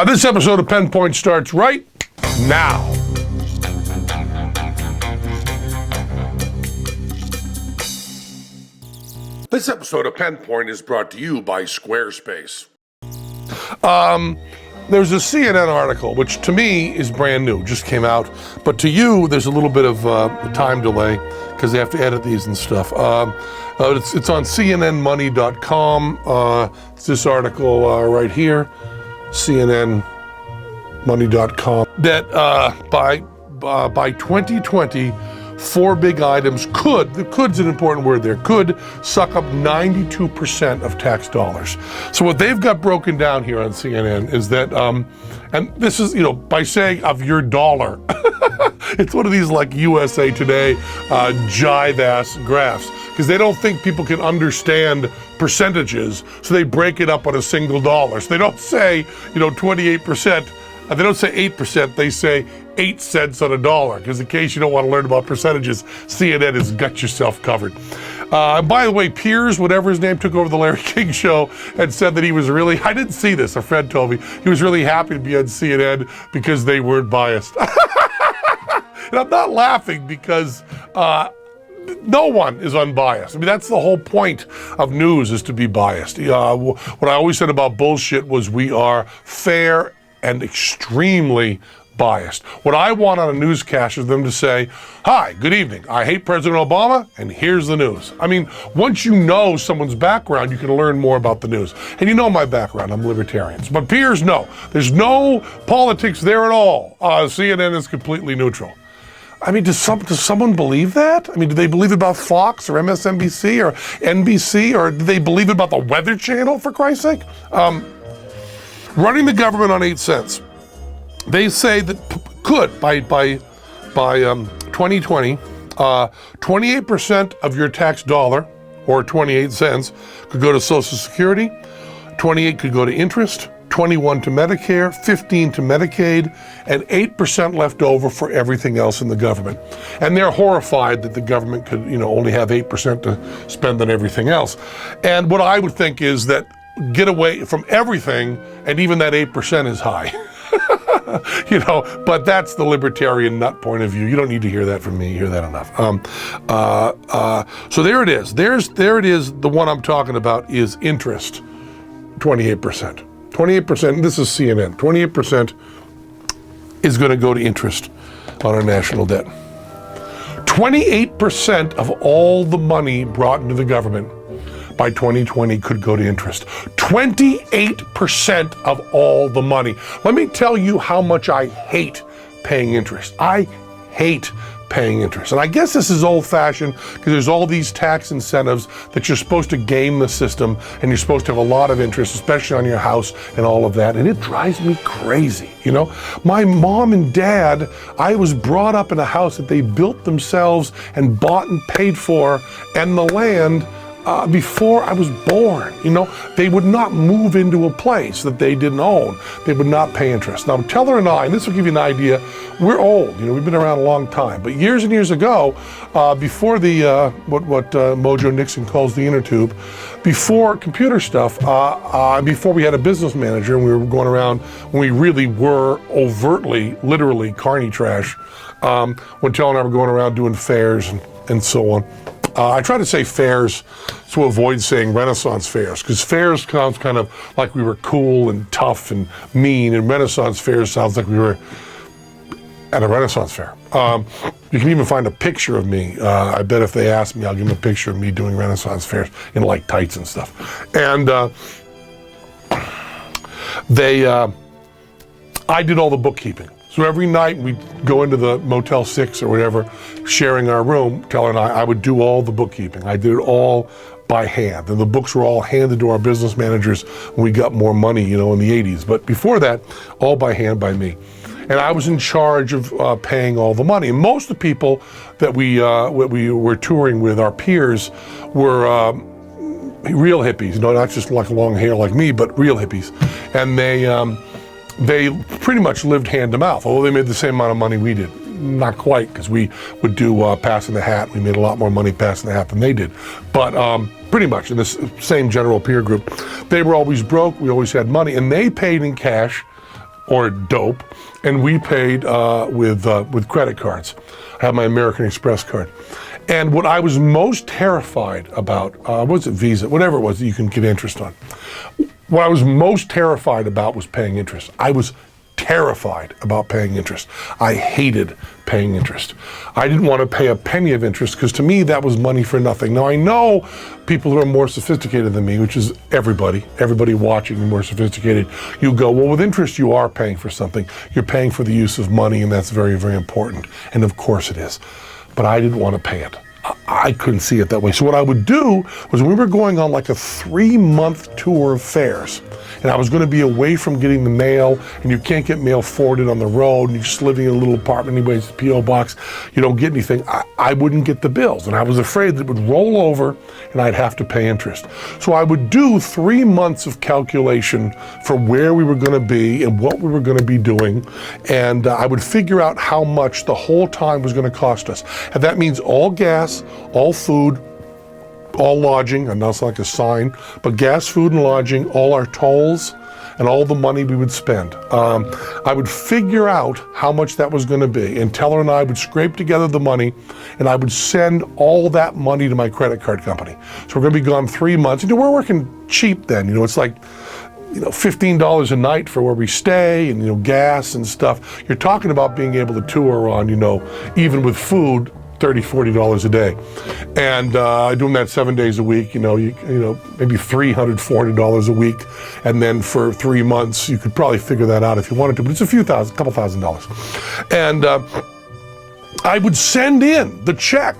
This episode of Penn Point starts right now. This episode of Penn Point is brought to you by Squarespace. There's a CNN article, which to me is brand new, just came out. But to you, there's a little bit of a time delay because they have to edit these and stuff. It's on cnnmoney.com. It's this article right here, cnnmoney.com, that by 2020, four big items the could's an important word there, could suck up 92% of tax dollars. So what they've got broken down here on CNN is that, and this is, by saying of your dollar, it's one of these like USA Today jive-ass graphs, because they don't think people can understand percentages, so they break it up on a single dollar. So they don't say, 28%, they don't say 8%, they say 8 cents on a dollar, because in case you don't want to learn about percentages, CNN has got yourself covered. By the way, Piers, whatever his name, took over the Larry King show and said that he was really, I didn't see this, a friend told me, he was really happy to be on CNN because they weren't biased. And I'm not laughing because no one is unbiased. I mean, that's the whole point of news, is to be biased. What I always said about bullshit was we are fair and extremely biased. What I want on a newscast is them to say, "Hi, good evening. I hate President Obama, and here's the news." I mean, once you know someone's background, you can learn more about the news. And you know my background, I'm libertarian. But Piers, no. There's no politics there at all. CNN is completely neutral. I mean, does someone believe that? I mean, do they believe it about Fox or MSNBC or NBC, or do they believe it about the Weather Channel, for Christ's sake? Running the government on 8 cents. They say that could, by 2020, 28% of your tax dollar, or 28 cents, could go to Social Security, 28 could go to interest, 21 to Medicare, 15 to Medicaid, and 8% left over for everything else in the government. And they're horrified that the government could, only have 8% to spend on everything else. And what I would think is that get away from everything, and even that 8% is high. But that's the libertarian nut point of view. You don't need to hear that from me. You hear that enough. So there it is. There it is. The one I'm talking about is interest, 28%. 28%, this is CNN, 28% is going to go to interest on our national debt. 28% of all the money brought into the government by 2020 could go to interest. 28% of all the money. Let me tell you how much I hate paying interest. I hate paying interest. And I guess this is old-fashioned because there's all these tax incentives that you're supposed to game the system, and you're supposed to have a lot of interest, especially on your house and all of that. And it drives me crazy. My mom and dad, I was brought up in a house that they built themselves and bought and paid for, and the land before I was born. They would not move into a place that they didn't own. They would not pay interest. Now, Teller and I, and this will give you an idea, we're old. We've been around a long time. But years and years ago, before the what Mojo Nixon calls the inner tube, before computer stuff, before we had a business manager and we were going around when we really were overtly, literally carny trash, when Teller and I were going around doing fairs and so on. I try to say fairs to avoid saying Renaissance fairs, because fairs sounds kind of like we were cool and tough and mean, and Renaissance fairs sounds like we were at a Renaissance fair. You can even find a picture of me. I bet if they ask me, I'll give them a picture of me doing Renaissance fairs in like tights and stuff. And I did all the bookkeeping. So every night we'd go into the Motel 6 or whatever, sharing our room, Teller and I would do all the bookkeeping. I did it all by hand. And the books were all handed to our business managers when we got more money, in the 80s. But before that, all by hand by me. And I was in charge of paying all the money. And most of the people that we were touring with, our peers, were real hippies, not just like long hair like me, but real hippies. And they pretty much lived hand to mouth, although they made the same amount of money we did. Not quite, because we would do passing the hat. We made a lot more money passing the hat than they did. But pretty much in this same general peer group. They were always broke, we always had money, and they paid in cash or dope, and we paid with credit cards. I have my American Express card. And what I was most terrified about, was it Visa, whatever it was that you can get interest on. What I was most terrified about was paying interest. I was terrified about paying interest. I hated paying interest. I didn't want to pay a penny of interest because to me that was money for nothing. Now I know people who are more sophisticated than me, which is everybody watching is more sophisticated. You go, well, with interest you are paying for something. You're paying for the use of money, and that's very, very important. And of course it is. But I didn't want to pay it. I couldn't see it that way. So what I would do was we were going on like a 3-month tour of fairs, and I was going to be away from getting the mail, and you can't get mail forwarded on the road, and you're just living in a little apartment anyways, P.O. box, you don't get anything. I wouldn't get the bills, and I was afraid that it would roll over and I'd have to pay interest. So I would do 3 months of calculation for where we were going to be and what we were going to be doing, and I would figure out how much the whole time was going to cost us. And that means all gas, all food, all lodging, and that's like a sign, but gas, food, and lodging, all our tolls, and all the money we would spend. I would figure out how much that was going to be, and Teller and I would scrape together the money, and I would send all that money to my credit card company. So we're going to be gone 3 months. You know, we're working cheap then. You know, it's like, you know, $15 a night for where we stay, and, you know, gas and stuff. You're talking about being able to tour on, you know, even with food, $30, $40 a day. And doing that 7 days a week, you know, maybe $300, $400 a week. And then for 3 months, you could probably figure that out if you wanted to, but it's a couple thousand dollars. And I would send in the check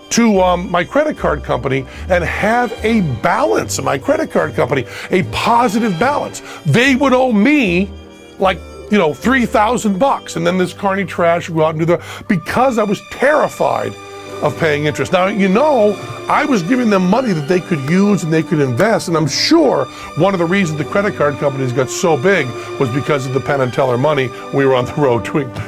to my credit card company and have a balance in my credit card company, a positive balance. They would owe me like, you know, $3,000, and then this carny trash would go out and do because I was terrified of paying interest. Now, you know, I was giving them money that they could use and they could invest, and I'm sure one of the reasons the credit card companies got so big was because of the Penn and Teller money. We were on the road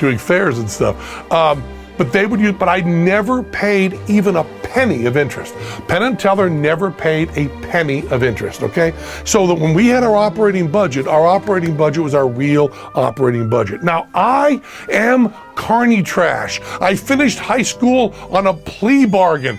doing fairs and stuff. But they would use, but I never paid even a penny of interest. Penn and Teller never paid a penny of interest, okay? So that when we had our operating budget was our real operating budget. Now, I am carny trash. I finished high school on a plea bargain.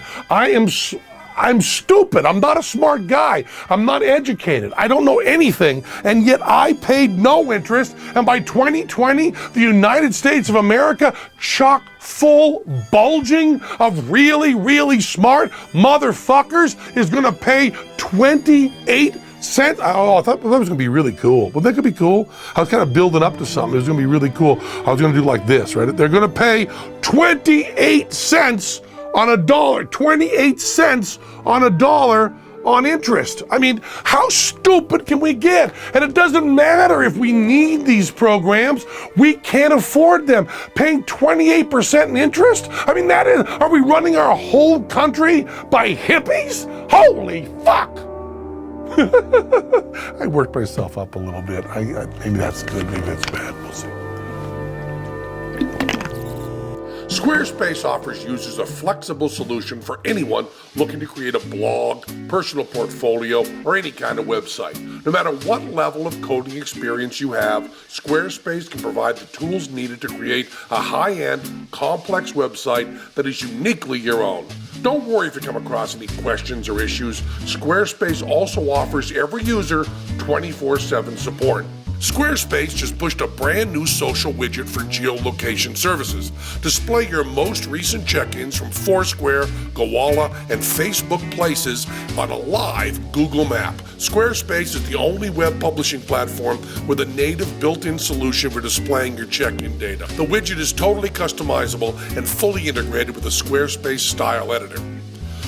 I'm stupid. I'm not a smart guy. I'm not educated. I don't know anything, and yet I paid no interest, and by 2020, the United States of America, chock full, bulging of really, really smart motherfuckers, is going to pay 28 cents. Oh, I thought that was going to be really cool. Well, that could be cool. I was kind of building up to something. It was going to be really cool. I was going to do like this, right? They're going to pay 28 cents on a dollar, 28 cents on a dollar on interest. I mean, how stupid can we get? And it doesn't matter if we need these programs, we can't afford them. Paying 28% in interest? I mean, are we running our whole country by hippies? Holy fuck! I worked myself up a little bit. Maybe that's good, maybe that's bad, we'll see. Squarespace offers users a flexible solution for anyone looking to create a blog, personal portfolio, or any kind of website. No matter what level of coding experience you have, Squarespace can provide the tools needed to create a high-end, complex website that is uniquely your own. Don't worry if you come across any questions or issues. Squarespace also offers every user 24/7 support. Squarespace just pushed a brand new social widget for geolocation services. Display your most recent check-ins from Foursquare, Gowalla, and Facebook Places on a live Google map. Squarespace is the only web publishing platform with a native built-in solution for displaying your check-in data. The widget is totally customizable and fully integrated with a Squarespace style editor.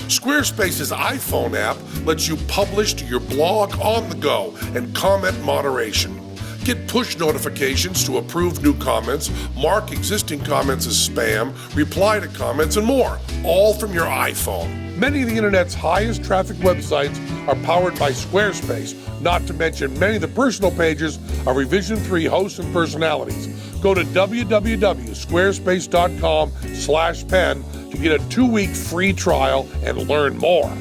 Squarespace's iPhone app lets you publish to your blog on the go and comment moderation. Get push notifications to approve new comments, mark existing comments as spam, reply to comments, and more, all from your iPhone. Many of the internet's highest traffic websites are powered by Squarespace, not to mention many of the personal pages are Revision 3 hosts and personalities. Go to www.squarespace.com/pen to get a 2-week free trial and learn more.